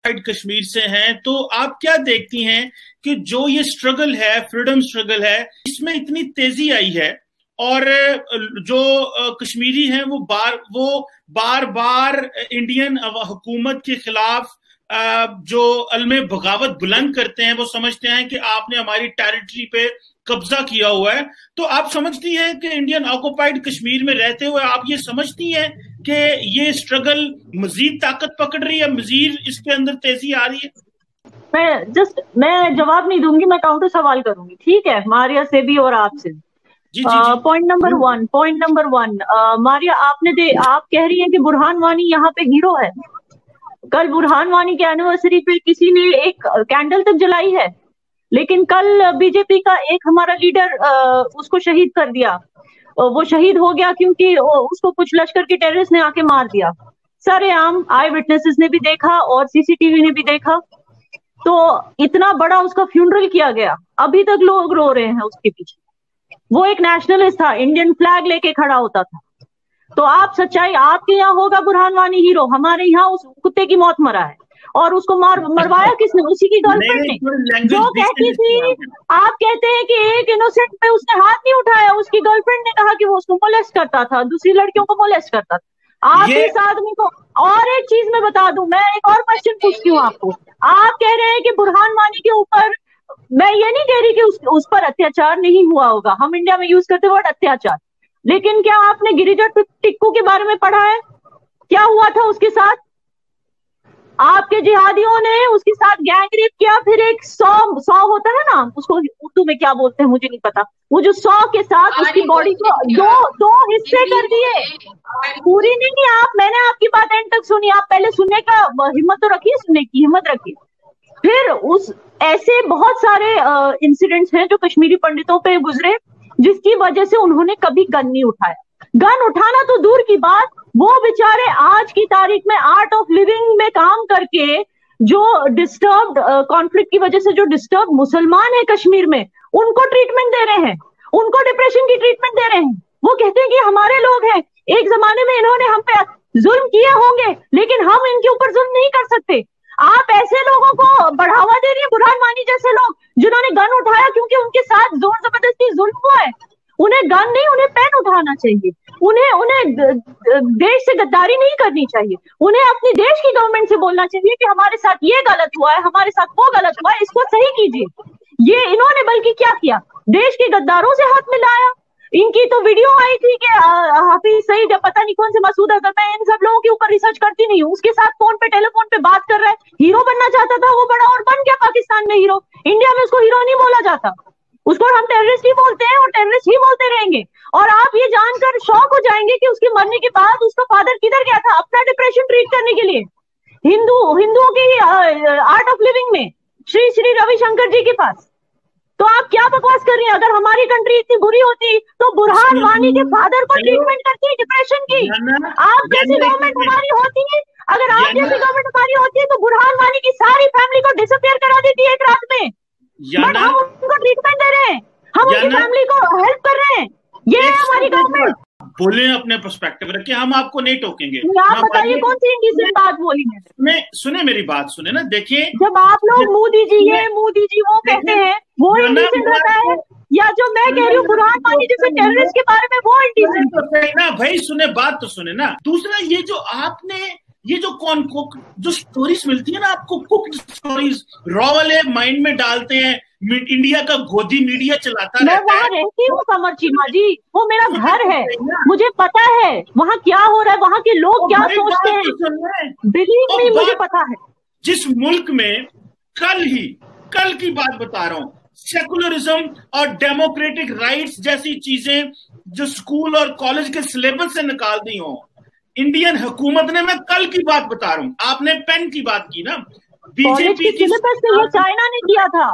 कश्मीर से हैं, तो आप क्या देखती हैं कि जो ये स्ट्रगल है, फ्रीडम स्ट्रगल है, इसमें इतनी तेजी आई है और जो कश्मीरी हैं वो बार बार इंडियन हुकूमत के खिलाफ जो अलमे बगावत बुलंद करते हैं, वो समझते हैं कि आपने हमारी टेरिटरी पे कब्जा किया हुआ है। तो आप समझती हैं कि इंडियन ऑक्युपाइड कश्मीर में रहते हुए आप ये समझती हैं कि ये स्ट्रगल मजीद ताकत पकड़ रही है, मजीद इसके अंदर तेजी आ रही है? मैं जवाब नहीं दूंगी, मैं काउंटर सवाल करूंगी, ठीक है, मारिया से भी और आपसे। पॉइंट नंबर वन, मारिया, आप कह रही हैं कि बुरहान वानी यहाँ पे हीरो है। कल बुरहान वानी के एनिवर्सरी पे किसी ने एक कैंडल तक जलाई है, लेकिन कल बीजेपी का एक हमारा लीडर उसको शहीद कर दिया। वो शहीद हो गया क्योंकि उसको कुछ लश्कर के टेररिस्ट ने आके मार दिया। सरेआम आई विटनेसेस ने भी देखा और सीसीटीवी ने भी देखा। तो इतना बड़ा उसका फ्यूनरल किया गया, अभी तक लोग रो रहे हैं उसके पीछे। वो एक नेशनलिस्ट था, इंडियन फ्लैग लेके खड़ा होता था। तो आप सच्चाई, आपके यहाँ होगा बुरहान वानी हीरो, हमारे यहाँ उस कुत्ते की मौत मरा है और उसको मरवाया किसने? उसी की गर्लफ्रेंड ने, जो कहती थी। आप कहते हैं कि एक इनोसेंट पे उसने हाथ नहीं उठाया, उसकी गर्लफ्रेंड ने कहा कि वो उसको मोलेस्ट करता था, दूसरी लड़कियों को मोलेस्ट करता था। आप इस आदमी को, और एक चीज मैं बता दूं, मैं एक और क्वेश्चन पूछती हूँ आपको। आप कह रहे हैं कि बुरहान वानी के ऊपर, मैं ये नहीं कह रही कि उस पर अत्याचार नहीं हुआ होगा, हम इंडिया में यूज करते वर्ड अत्याचार, लेकिन क्या आपने गिरिजा टिक्कू के बारे में पढ़ा है? क्या हुआ था उसके साथ? आपके जिहादियों ने उसके साथ गैंग रेप किया, फिर एक सौ होता है ना, उसको उर्दू में क्या बोलते हैं मुझे नहीं पता, वो जो 100 के साथ उसकी बॉडी को दो हिस्से कर दिए। पूरी नहीं, मैंने आपकी बात एंड तक सुनी, आप पहले सुनने का हिम्मत तो रखिए, सुनने की हिम्मत रखिए। फिर ऐसे बहुत सारे इंसिडेंट्स हैं जो कश्मीरी पंडितों पे गुजरे, जिसकी वजह से उन्होंने कभी गन नहीं उठाया। गन उठाना तो दूर की बात, वो बेचारे आज की तारीख में आर्ट ऑफ लिविंग में काम करके जो डिस्टर्ब्ड कॉन्फ्लिक्ट की वजह से जो डिस्टर्ब मुसलमान है कश्मीर में, उनको ट्रीटमेंट दे रहे हैं, उनको डिप्रेशन की ट्रीटमेंट दे रहे हैं। वो कहते हैं कि हमारे लोग हैं, एक जमाने में इन्होंने हम पे जुल्म किए होंगे, लेकिन हम इनके ऊपर जुल्म नहीं कर सकते। आप ऐसे लोगों को बढ़ावा दे रही है, बुरहान वानी जैसे लोग जिन्होंने गन उठाया क्योंकि उनके साथ जोर जबरदस्ती जुल्म हुआ है। उन्हें गन नहीं, उन्हें पेन उठाना चाहिए। उन्हें देश से गद्दारी नहीं करनी चाहिए। उन्हें अपनी देश की गवर्नमेंट से बोलना चाहिए कि हमारे साथ ये गलत हुआ है, हमारे साथ वो गलत हुआ है, इसको सही कीजिए। ये इन्होंने बल्कि क्या किया, देश के गद्दारों से हाथ मिलाया। इनकी तो वीडियो आई थी कि हाफिज सईद, पता नहीं कौन से मसूद अजहर, मैं इन सब लोगों के ऊपर रिसर्च करती नहीं हूँ, उसके साथ फोन पे टेलीफोन पे बात कर रहा है, हीरो बनना चाहता था वो बड़ा, और बन गया पाकिस्तान में हीरो। इंडिया में उसको हीरो नहीं बोला जाता, उसको हम टेररिस्ट ही बोलते हैं और टेररिस्ट ही बोलते रहेंगे। और आप ये जानकर शॉक हो जाएंगे कि उसके मरने के बाद उसका फादर किधर गया था अपना डिप्रेशन ट्रीट करने के लिए, हिंदुओं की आर्ट ऑफ लिविंग में, श्री रविशंकर जी के पास। तो आप क्या बकवास कर रही हैं? अगर हमारी कंट्री इतनी बुरी होती तो बुरहान वानी के फादर को ट्रीटमेंट करती डिप्रेशन की। आप जैसी गवर्नमेंट हमारी होती है, अगर आप जैसी गवर्नमेंट हमारी होती है तो बुरहान वानी की सारी फैमिली को डिसअपियर करा देती है एक रात में। बट हम उनको ट्रीटमेंट दे रहे हैं, हम उनकी फैमिली को हेल्प कर रहे हैं। ये है हमारी गवर्नमेंट। बोले अपने पर्सपेक्टिव रखिए, हम आपको नहीं टोकेंगे। आप बताइए कौन सी इंडिसेंट बात बोली है? सुने मेरी बात, सुने ना, देखिए जब आप लोग मोदी जी वो कहते हैं वो इंडिसेंट रहता है, या जो मैं कह रही हूँ बुरहान वानी जैसे टेररिस्ट के बारे में वो इंडिसेंट ना? भाई सुने, बात तो सुने ना। दूसरा, ये जो आपने ये जो स्टोरीज मिलती है ना आपको, कुक्ड स्टोरीज, रॉ वाले माइंड में डालते हैं, इंडिया का गोदी मीडिया चलाता रहता है। मैं वहाँ रहती हूँ कमर चीमा जी, वो मेरा घर है, मुझे पता है वहाँ क्या हो रहा है, वहाँ के लोग क्या सोचते हैं, बिलीव मी, मुझे पता है। जिस मुल्क में कल की बात बता रहा हूँ, सेकुलरिज्म और डेमोक्रेटिक राइट्स जैसी चीजें जो स्कूल और कॉलेज के सिलेबस से निकाल दी हो इंडियन हुकूमत ने, मैं कल की बात बता रहा हूँ। आपने पेन की बात की ना, बीजेपी की सिलेबस से ये चाइना ने किया था,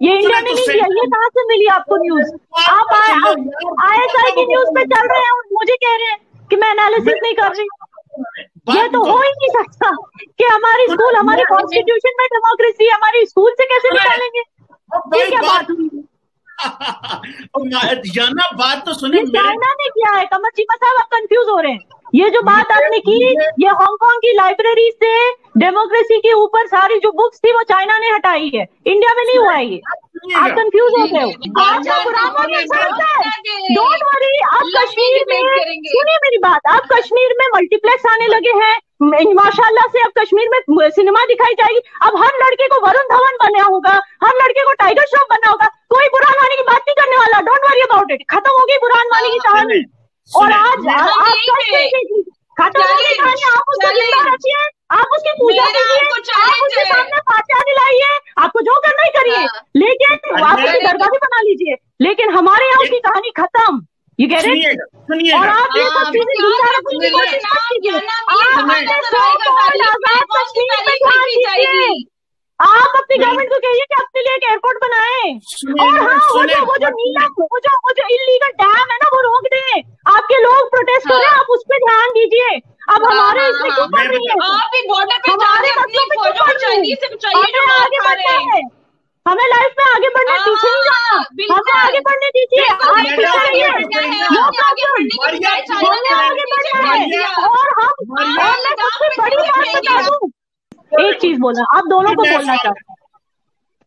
ये इंडिया ने नहीं किया। ये कहाँ से मिली आपको न्यूज? आप ISI की न्यूज पे चल रहे हैं और मुझे कह रहे हैं कि मैं एनालिसिस नहीं कर रही हूँ। ये तो हो ही नहीं सकता कि हमारी स्कूल, हमारी कॉन्स्टिट्यूशन में डेमोक्रेसी, हमारी स्कूल से कैसे निकालेंगे? ये क्या बात हुई? जाना, बात तो सुने, चाइना ने किया है। कमर चीमा साहब, आप कंफ्यूज हो रहे हैं। ये जो बात आपने की, ये हांगकांग की लाइब्रेरी से डेमोक्रेसी के ऊपर सारी जो बुक्स थी वो चाइना ने हटाई है, इंडिया में नहीं हुआ है ये। आप कंफ्यूज हो गए हो। आपका डोंट वरी, आप कश्मीर में, सुनिए मेरी बात, आप कश्मीर में मल्टीप्लेक्स आने लगे हैं माशाल्लाह से, अब कश्मीर में सिनेमा दिखाई जाएगी। अब हर लड़के को वरुण धवन बनना होगा, हर लड़के को टाइगर श्रॉफ बनना होगा, कोई बुरहान वानी की बात नहीं करने वाला। डोंट वरी अबाउट इट, खत्म हो गई बुरहान वानी की कहानी। और आज आप खत्म हो गई कहानी, आप उसको जिंदा रखिए, आप उसकी पूजा कीजिए, आप उसके सामने फातिहा दिलाइए, आपको जो करना ही करिए, लेकिन आप उसकी दरगाह भी बना लीजिए, लेकिन हमारे यहाँ उसकी कहानी खत्म। ये कह रहे हैं और आप ये सब चीजें जिंदा रखने की कोशिश मत कीजिए। आप अपनी गवर्नमेंट को कहिए कि अपने लिए एक एयरपोर्ट बनाए, और हाँ वो जो नीला वो जो इलीगल डैम है ना वो रोक दें। आपके लोग प्रोटेस्ट कर रहे हैं, आप उस पर ध्यान दीजिए। अब हमारे इसमें क्यों कर रही है, हमारे मसलों पे क्यों कर रही है, हमें आगे बढ़ना है, हमें लाइफ में आगे बढ़ना, पीछे नहीं जाना, हमें आगे बढ़ने दीजिए। आप पीछे रहिए, हमें आगे बढ़ना है। और मैं सबसे बड़ी बात बता दूं, एक चीज बोला, आप दोनों को बोलना चाहता हूँ,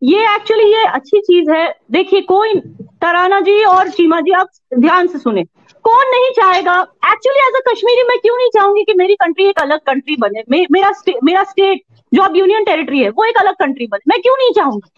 ये एक्चुअली ये अच्छी चीज है। देखिए, कोई तराना जी और चीमा जी आप ध्यान से सुने, कौन नहीं चाहेगा एक्चुअली एज अ कश्मीरी, मैं क्यों नहीं चाहूंगी कि मेरी कंट्री एक अलग कंट्री बने, मेरा स्टेट जो अब यूनियन टेरिटरी है वो एक अलग कंट्री बने, मैं क्यों नहीं चाहूंगी।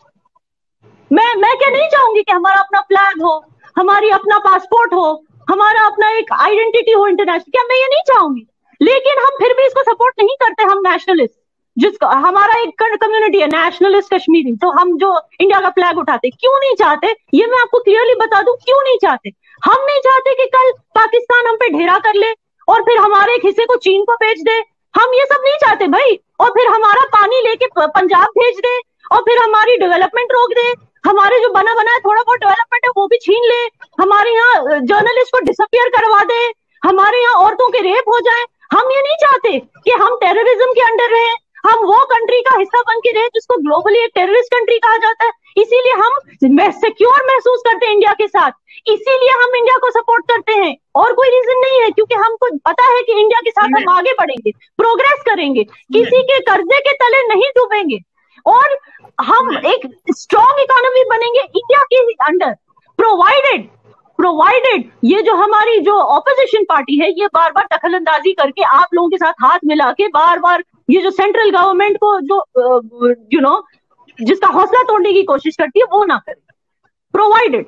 मैं क्या नहीं चाहूंगी कि हमारा अपना फ्लैग हो, हमारी अपना पासपोर्ट हो, हमारा अपना एक आइडेंटिटी हो इंटरनेशनल, क्या मैं ये नहीं चाहूंगी। लेकिन हम फिर भी इसको सपोर्ट नहीं करते, हम नेशनलिस्ट, जिसको हमारा एक कम्युनिटी है नेशनलिस्ट कश्मीरी, तो हम जो इंडिया का फ्लैग उठाते क्यों नहीं चाहते, ये मैं आपको क्लियरली बता दूं क्यों नहीं चाहते। हम नहीं चाहते कि कल पाकिस्तान हम पे ढेरा कर ले और फिर हमारे एक हिस्से को चीन को बेच दे, हम ये सब नहीं चाहते भाई। और फिर हमारा पानी लेके पंजाब भेज दे, और फिर हमारी डेवलपमेंट रोक दे, हमारे जो बना है थोड़ा बहुत डेवलपमेंट है वो भी छीन ले, हमारे यहाँ जर्नलिस्ट को डिसअपियर करवा दे, हमारे यहाँ औरतों के रेप हो जाए। हम ये नहीं चाहते कि हम टेररिज्म के अंडर रहे, हम वो कंट्री का हिस्सा बन के रहे जिसको ग्लोबली एक टेररिस्ट कंट्री कहा जाता है। इसीलिए हम सिक्योर महसूस करते हैं इंडिया के साथ, इसीलिए हम इंडिया को सपोर्ट करते हैं, और कोई रीजन नहीं है, क्योंकि हमको पता है कि इंडिया के साथ हम आगे बढ़ेंगे, प्रोग्रेस करेंगे, किसी के कर्जे के तले नहीं डूबेंगे, और हम एक स्ट्रॉन्ग इकोनॉमी बनेंगे इंडिया के अंडर, प्रोवाइडेड ये जो हमारी जो ऑपोजिशन पार्टी है ये बार बार दखलंदाजी करके आप लोगों के साथ हाथ मिला के बार बार ये जो सेंट्रल गवर्नमेंट को जो जिसका हौसला तोड़ने की कोशिश करती है वो ना करे, प्रोवाइडेड,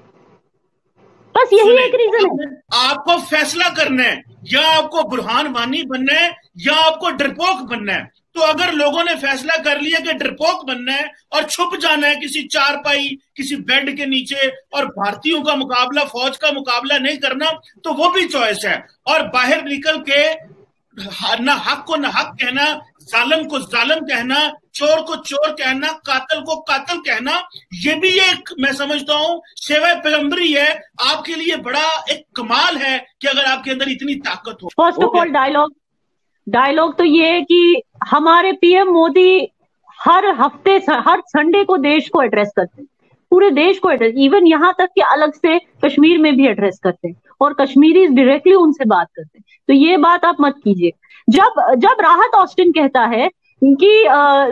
बस यही एक रीजन है। आपको फैसला करना है, या आपको बुरहान वानी बनना है या आपको डरपोक बनना है। तो अगर लोगों ने फैसला कर लिया कि डरपोक बनना है और छुप जाना है किसी चारपाई किसी बेड के नीचे और भारतीयों का मुकाबला फौज का मुकाबला नहीं करना, तो वो भी चॉइस है। और बाहर निकल के ना हक को ना हक कहना, जालिम को जालिम कहना, चोर को चोर कहना, कातिल को कातिल कहना, ये भी एक मैं समझता हूँ सेवा पैगंबरी है। आपके लिए बड़ा एक कमाल है कि अगर आपके अंदर इतनी ताकत हो। फर्स्ट ऑफ ऑल डायलॉग तो ये है कि हमारे पीएम मोदी हर हफ्ते हर संडे को देश को एड्रेस करते हैं, पूरे देश को एड्रेस, इवन यहाँ तक कि अलग से कश्मीर में भी एड्रेस करते हैं और कश्मीरी डायरेक्टली उनसे बात करते हैं। तो ये बात आप मत कीजिए। जब राहत ऑस्टिन कहता है कि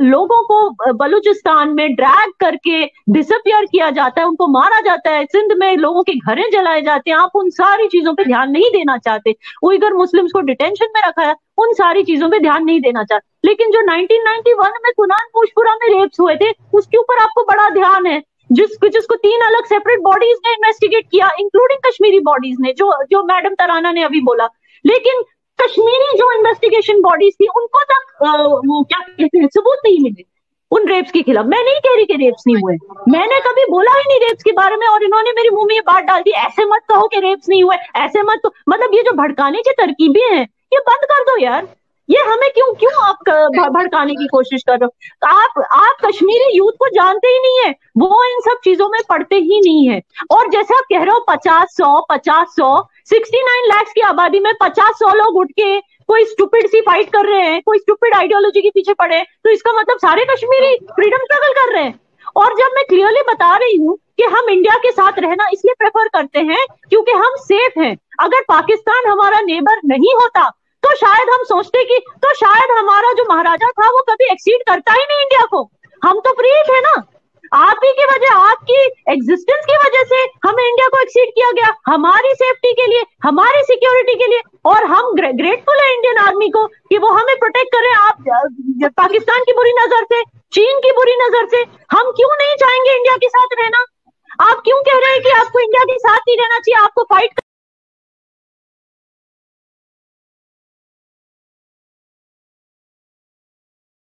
लोगों को बलूचिस्तान में ड्रैग करके डिसअपियर किया जाता है, उनको मारा जाता है, सिंध में लोगों के घरें जलाए जाते हैं, आप उन सारी चीजों पे ध्यान नहीं देना चाहते, उइगर मुस्लिम्स को डिटेंशन में रखा है, उन सारी चीजों पे ध्यान नहीं देना चाहते। लेकिन जो 1991 में कुनान पुष्पुरा में रेप्स हुए थे उसके ऊपर आपको बड़ा ध्यान है, जिसको 3 अलग सेपरेट बॉडीज ने इन्वेस्टिगेट किया, इंक्लूडिंग कश्मीरी बॉडीज ने, जो मैडम तराना ने अभी बोला। लेकिन कश्मीरी जो इन्वेस्टिगेशन बॉडीज थी उनको तक वो क्या कहते हैं सबूत नहीं मिले उन रेप्स के खिलाफ। मैं नहीं कह रही कि रेप्स नहीं हुए, मैंने कभी बोला ही नहीं रेप्स के बारे में, और इन्होंने मेरे मुंह में ये बात डाल दी ऐसे मत कहो कि रेप्स नहीं हुए, ऐसे मत तो मतलब ये जो भड़काने की तरकीबें हैं ये बंद कर दो यार। ये हमें क्यों आप भड़काने की कोशिश कर रहे हो। आप कश्मीरी यूथ को जानते ही नहीं है, वो इन सब चीजों में पढ़ते ही नहीं है। और जैसे आप कह रहे हो 50-100 69 लाख की आबादी में 50-100 लोग उठ के कोई स्टूपिड सी फाइट कर रहे हैं, कोई स्टूपिड आइडियोलॉजी के पीछे पड़े, तो इसका मतलब सारे कश्मीरी फ्रीडम स्ट्रगल कर रहे हैं। और जब मैं क्लियरली बता रही हूँ कि हम इंडिया के साथ रहना इसलिए प्रेफर करते हैं क्योंकि हम सेफ हैं। अगर पाकिस्तान हमारा नेबर नहीं होता तो शायद हम सोचते कि तो शायद हमारा जो महाराजा था वो कभी एक्सीड करता ही नहीं इंडिया को। हम तो फ्री थे ना, आप ही की वजह, आपकी एग्जिस्टेंस की वजह से हमें इंडिया को एक्सीड किया गया, हमारी सेफ्टी के लिए, हमारी सिक्योरिटी के लिए। और हम ग्रेटफुल है इंडियन आर्मी को कि वो हमें प्रोटेक्ट कर रहे हैं। आप पाकिस्तान की बुरी नजर से, चीन की बुरी नजर से, हम क्यों नहीं चाहेंगे इंडिया के साथ रहना? आप क्यों कह रहे हैं कि आपको इंडिया के साथ ही रहना चाहिए, आपको फाइट